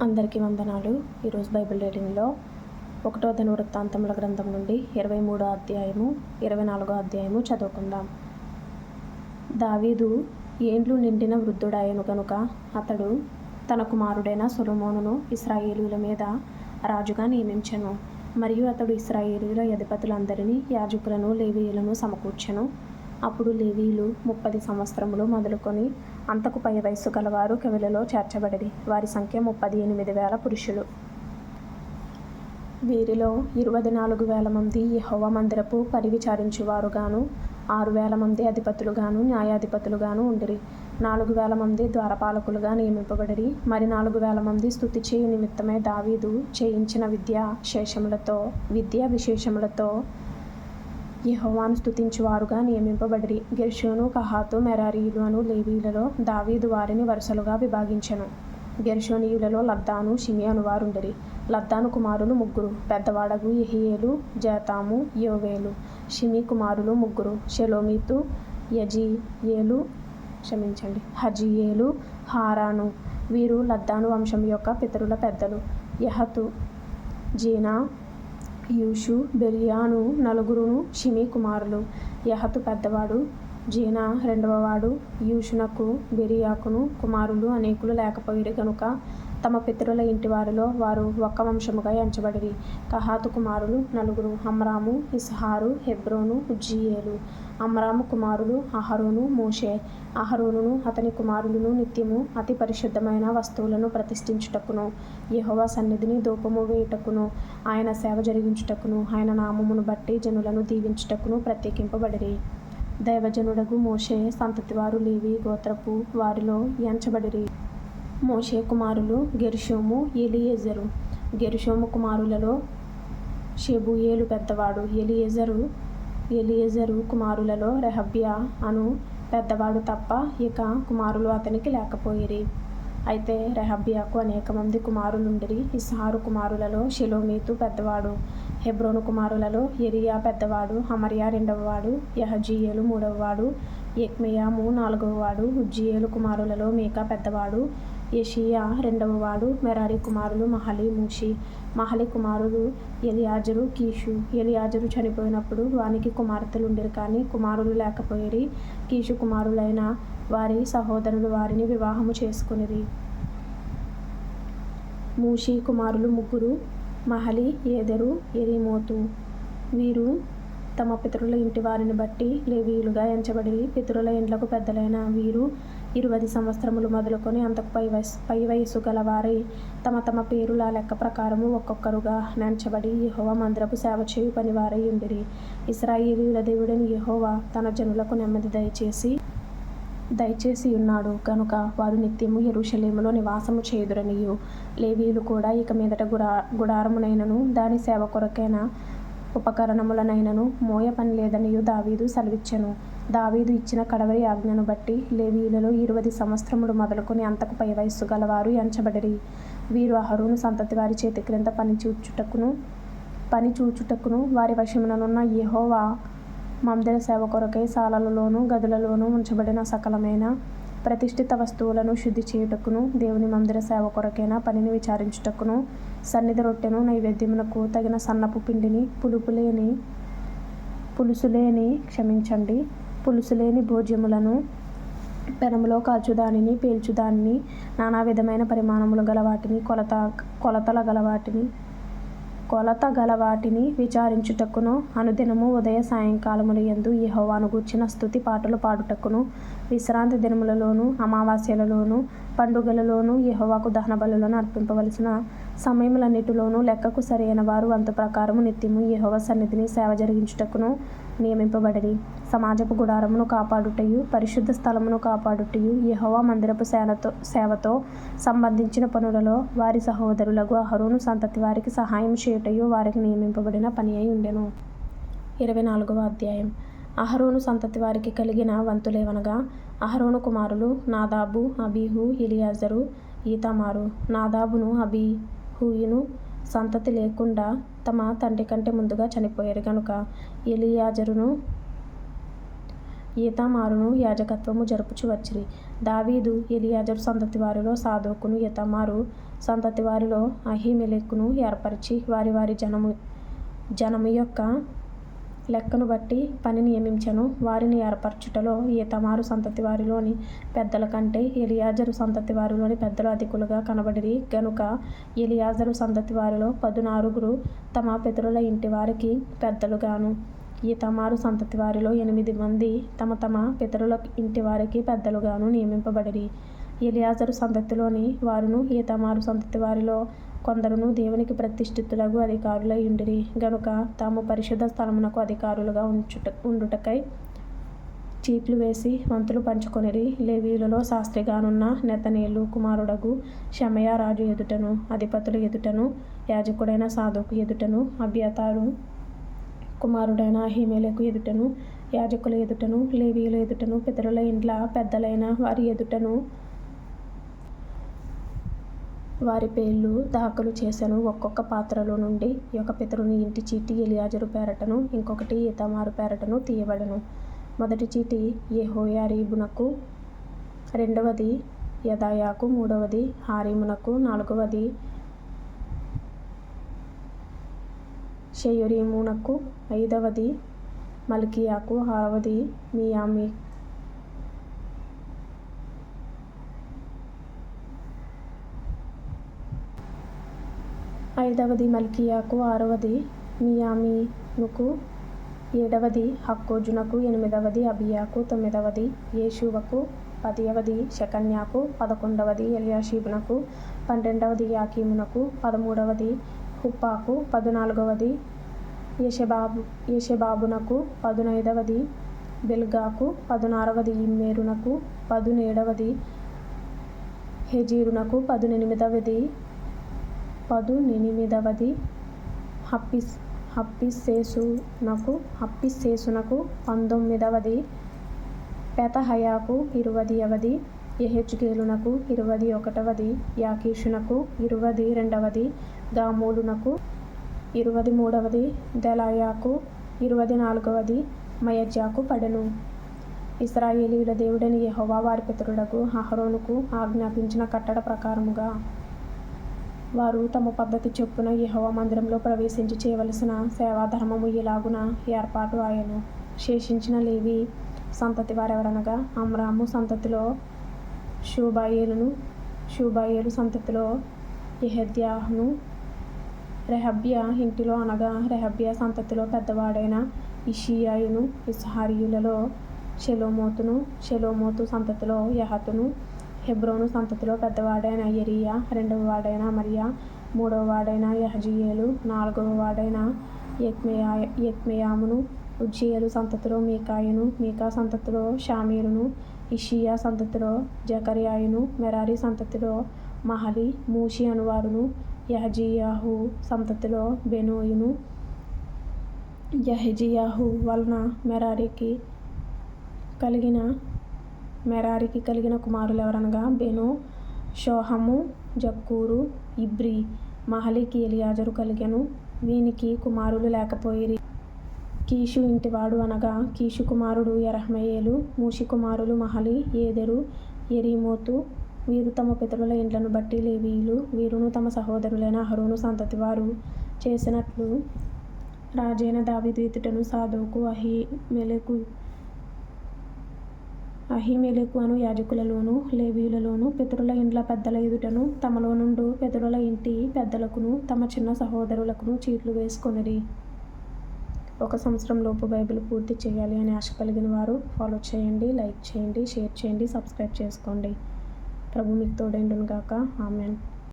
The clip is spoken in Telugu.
అందరికీ వందనాలు. ఈరోజు బైబిల్ రీడింగ్లో 1వ దినవృత్తాంతముల గ్రంథం నుండి 23వ అధ్యాయము 24వ అధ్యాయము చదువుకుందాం. దావీదు ఏండ్లు నిండిన వృద్ధుడాయను గనుక అతడు తన కుమారుడైన సొలొమోనును ఇశ్రాయేలీయుల మీద రాజుగా నియమించెను. మరియు అతడు ఇశ్రాయేలీయుల అధిపతులందరినీ, యాజకులను, లేవీయులను సమకూర్చెను. అప్పుడు లేవీయులు 30 సంవత్సరములు మొదలుకొని అంతకు పై వయస్సు గలవారు కవిలలో చేర్చబడిరి. వారి సంఖ్య 38,000 పురుషులు. వీరిలో 24,000 మంది యెహోవా మందిరపు పరివిచారించువారుగాను, 6,000 మంది అధిపతులుగాను, న్యాయాధిపతులుగాను ఉండిరి. 4,000 మంది ద్వారపాలకులుగా నియమింపబడిరి. మరి 4,000 మంది స్తుతి చేయు నిమిత్తమై దావీదు చేయించిన విద్యా విశేషములతో యెహోవాను స్తుతించువారుగా నియమింపబడిరి. గెర్షోను, కహాతు, మెరారీయులు అను లేవీయులలో దావీదు వారిని వరుసలుగా విభాగించెను. గెర్షోనీయులలో లద్దాను, షిమి అనువారుండిరి. లద్దాను కుమారులు 3: పెద్దవాడగు యెహీయేలు, జాతాము, యోవేలు. షిమి కుమారులు 3: షెలోమీతు, హజీయేలు, హారాను. వీరు లద్దాను వంశం యొక్క పితరుల పెద్దలు. యహతు, జీనా, యూషు, బెరీయా అను 4 షిమి కుమారులు. యహతు పెద్దవాడు, జీనా రెండవవాడు. యూషునకు బెరీయాకును కుమారులు అనేకులు లేకపోయిరి గనుక తమ పితరుల ఇంటివారిలో వారు ఒక్క వంశముగా ఎంచబడిరి. కహాతు కుమారులు 4: అమ్రాము, ఇస్హారు, హెబ్రోను, ఉజ్జీయేలు. అమ్రాము కుమారులు అహరోను, మోషే. అహరోనును అతని కుమారులను నిత్యము అతి పరిశుద్ధమైన వస్తువులను ప్రతిష్ఠించుటకును, యెహోవా సన్నిధిని ధూపము వేయుటకును, ఆయన సేవ జరిగించుటకును, ఆయన నామమును బట్టి జనులను దీవించుటకును ప్రత్యేకింపబడిరి. దైవజనుడగు మోషే సంతతివారు లేవి గోత్రపు వారిలో ఎంచబడిరి. మోషే కుమారులు గెర్షోము, ఎలీయెజరు. గెర్షోము కుమారులలో షెబూయేలు పెద్దవాడు. ఎలీయెజరు కుమారులలో రెహబ్యా అను పెద్దవాడు తప్ప ఇక కుమారులు అతనికి లేకపోయిరి. అయితే రెహబ్యాకు అనేక మంది కుమారులుండిరి. ఇస్హారు కుమారులలో షెలోమీతు పెద్దవాడు. హెబ్రోను కుమారులలో యెరియా పెద్దవాడు, అమర్యా రెండవవాడు, యహజీయేలు మూడవవాడు, యెక్మెయాము 4వవాడు. ఉజ్జీయేలు కుమారులలో మీకా పెద్దవాడు, యెషీయా రెండవవాడు. మెరారి కుమారులు మహలి, మూషి. మహలి కుమారులు ఎలియాజరు, కీషు. ఎలియాజరు చనిపోయినప్పుడు వానికి కుమార్తెలుండిరి కానీ కుమారులు లేకపోయిరి. కీషు కుమారులైన వారి సహోదరులు వారిని వివాహము చేసుకొనిరి. మూషి కుమారులు 3: మహలి, ఏదెరు, యెరీమోతు. వీరు తమ పితరుల ఇంటి వారిని బట్టి లేవీయులుగా ఎంచబడిరి. పితరుల ఇండ్లకు పెద్దలైన వీరు 20 సంవత్సరములు మొదలుకొని అంతకు పై వయస్సు గలవారై తమ తమ పేరుల లెక్క ప్రకారము ఒక్కొక్కరుగా నెంచబడి యెహోవా మందిరపు సేవ చేయు పనివారై ఉండిరి. ఇశ్రాయేలీయుల దేవుడైన యెహోవా తన జనులకు నెమ్మది దయచేసి ఉన్నాడు కనుక వారు నిత్యము యెరూషలేములో నివాసము చేయుదురనియు, లేవీయులు కూడా ఇక మీదట గుడారమునైనను దాని సేవ కొరకైన ఉపకరణములనైనను మోయ పని లేదనియు దావీదు సెలవిచ్చెను. దావీదు ఇచ్చిన కడవరి ఆజ్ఞను బట్టి లేవీయులలో 20 సంవత్సరములు మొదలుకొని అంతకు పై వయస్సు గలవారు ఎంచబడిరి. వీరు అహరోను సంతతి వారి చేతి క్రింద పని చూచుటకును వారి వశముననున్న యెహోవా మందిర సేవ కొరకై సాలలలోను గదులలోను ఉంచబడిన సకలమైన ప్రతిష్ఠిత వస్తువులను శుద్ధి చేయుటకును, దేవుని మందిర సేవ కొరకైన పనిని విచారించుటకును, సన్నిధి రొట్టెను, నైవేద్యమునకు తగిన సన్నపు పిండిని, పులుసులేని భోజ్యములను, పెనములో కాల్చుదానిని, పేల్చుదానిని, నానా విధమైన పరిమాణములు గలవాటిని, కొలత గలవాటిని విచారించుటకును, అనుదినము ఉదయ సాయంకాలముల యందు యెహోవాను గూర్చిన స్తుతి పాటలు పాడుటకును, విశ్రాంతి దినములలోను, అమావాస్యలలోను, పండుగలలోను, యెహోవాకు దహన బలులను అర్పింపవలసిన సమయములన్నిటిలోనూ లెక్కకు సరియైన వారు వంతు ప్రకారము నిత్యము యెహోవా సన్నిధిని సేవ జరిగించుటకును నియమింపబడిరి. సమాజపు గుడారమును కాపాడుటయు, పరిశుద్ధ స్థలమును కాపాడుటయు, యెహోవా మందిరపు సేవతో సంబంధించిన పనులలో వారి సహోదరులగు అహరోను సంతతి వారికి సహాయం చేయుటయు వారికి నియమింపబడిన పని అయి ఉండెను. 24వ అధ్యాయం. అహరోను సంతతి వారికి కలిగిన వంతులేవనగా, అహరోను కుమారులు నాదాబు, అబీహు, ఎలియాజరు, ఈతామారు. నాదాబును అబీహుయును సంతతి లేకుండా తమ తండ్రి కంటే ముందుగా చనిపోయారు గనుక ఈతామారును యాజకత్వము జరుపుచు వచ్చిరి. దావీదు ఎలియాజరు సంతతి వారిలో సాదోకును ఈతామారు సంతతి వారిలో అహీమెలెకును ఏర్పరిచి వారి వారి జనము యొక్క లెక్కను బట్టి పని నియమించెను. వారిని ఏర్పరచుటలో ఈతామారు సంతతి వారిలోని పెద్దల కంటే ఎలియాజరు సంతతి వారిలోని పెద్దలు అధికులుగా కనబడిరి గనుక ఎలియాజరు సంతతి వారిలో 14 తమ పితరుల ఇంటి వారికి పెద్దలుగాను, ఈతామారు సంతతి వారిలో 8 మంది తమ తమ పితరుల ఇంటి వారికి పెద్దలుగాను నియమింపబడిరి. ఎలియాజరు సంతతిలోని వారును ఈతామారు సంతతి వారిలో కొందరును దేవునికి ప్రతిష్ఠితులకు అధికారులై ఉండిరి గనుక తాము పరిశుద్ధ స్థలమునకు అధికారులుగా ఉండుటకై చీట్లు వేసి వంతులు పంచుకొనిరి. లేవీయులలో శాస్త్రిగానున్న నెతనేలు కుమారుడగు షమయ రాజు ఎదుటను, అధిపతుల ఎదుటను, యాజకుడైన సాదోకు ఎదుటను, అబ్యాతారు కుమారుడైన అహీమెలెకు ఎదుటను, యాజకుల ఎదుటను, లేవీయుల ఎదుటను, పితరుల ఇండ్ల పెద్దలైన వారి ఎదుటను వారి పేర్లు దాఖలు చేసెను. ఒక్కొక్క పాత్రలో నుండి ఒక పితరుని ఇంటి చీటి ఎలియాజరు పేరటను, ఇంకొకటి ఈతామారు పేరటను తీయబడెను. మొదటి చీటి యెహోయారీబునకు, రెండవది యెదాయాకు, మూడవది హారీమునకు, నాలుగవది షెయోరీమునకు, ఐదవది మల్కీయాకు, ఆరవది మియామికు, ఆరవది మియామినుకు, ఏడవది హక్కోజునకు, ఎనిమిదవది అబియాకు, తొమ్మిదవది యేషూవకు, 10వది షెకన్యాకు, 11వది ఎల్యాషీబునకు, 12వది యాకీమునకు, 13వది హుప్పాకు, 14వది యెషెబాబునకు, 15వది బిల్గాకు, 16వది ఇమ్మేరునకు, 17వది హెజీరునకు, 18వది హప్పిస్సేసునకు, 19వది పెతహయాకు, 20వది యెహెజ్కేలునకు, 21వది యాకీషునకు, 22వది గామూలునకు, 23వది దెలాయాకు, 24వది మయజ్యాకు పడెను. ఇశ్రాయేలీయుల దేవుడైన యెహోవా వారి పితరుడగు అహరోనుకు ఆజ్ఞాపించిన కట్టడ ప్రకారముగా వారు తమ పద్ధతి చొప్పున యెహోవా మందిరంలో ప్రవేశించి చేయవలసిన సేవాధర్మము ఇలాగున ఏర్పాటు ఆయెను. శేషించిన లేవి సంతతి వారెవరనగా అమ్రాము సంతతిలో షూబాయేలు సంతతిలో యెహద్యాను, రెహబ్యా ఇంటిలో అనగా రెహబ్యా సంతతిలో పెద్దవాడైన ఇషీయాయును, ఇస్హారీయులలో షెలోమోతు సంతతిలో యహతును, హెబ్రోను సంతతిలో పెద్దవాడైన యెరీయా, రెండవ వాడైన మరియా, మూడవ వాడైన యహజీయేలు, నాలుగవ వాడైన యెక్మెయామును, ఉజ్జీయేలు సంతతిలో మీకాయును, మీకా సంతతిలో షామీరును, ఇషీయా సంతతిలో జకర్యాయును, మెరారి సంతతిలో మహలి, మూషి అనువారును, యహజీయాహు సంతతిలో బెనోయును. యహజీయాహు వలన మెరారికి కలిగిన కుమారులెవరనగా బెనో, షోహము, జక్కూరు, ఇబ్రీ. మహలికి ఎలియాజరు కలిగెను. వీనికి కుమారులు లేకపోయిరి. కీషు ఇంటివాడు అనగా కీషు కుమారుడు యెరహ్మెయేలు. మూషి కుమారులు మహలి, ఏదెరు, యెరీమోతు. వీరు తమ పితరుల ఇండ్లను బట్టి లేవీయులు. వీరును తమ సహోదరులైన అహరోను సంతతి వారు చేసినట్లు రాజైన దావీదు ఎదుటను సాదోకు, అహీమెలెకు అను యాజకులలోను, లేవీయులలోను, పితరుల ఇండ్ల పెద్దల ఎదుటను, తమలో నుండు పితరుల ఇంటి పెద్దలకును, తమ చిన్న సహోదరులకును చీట్లు వేసుకొనిరి. 1 సంవత్సరం లోపు బైబిల్ పూర్తి చేయాలి అని ఆశ కలిగిన వారు ఫాలో చేయండి, లైక్ చేయండి, షేర్ చేయండి, సబ్స్క్రైబ్ చేసుకోండి. ప్రభు మీకు తోడైండును గాక. ఆమెన్.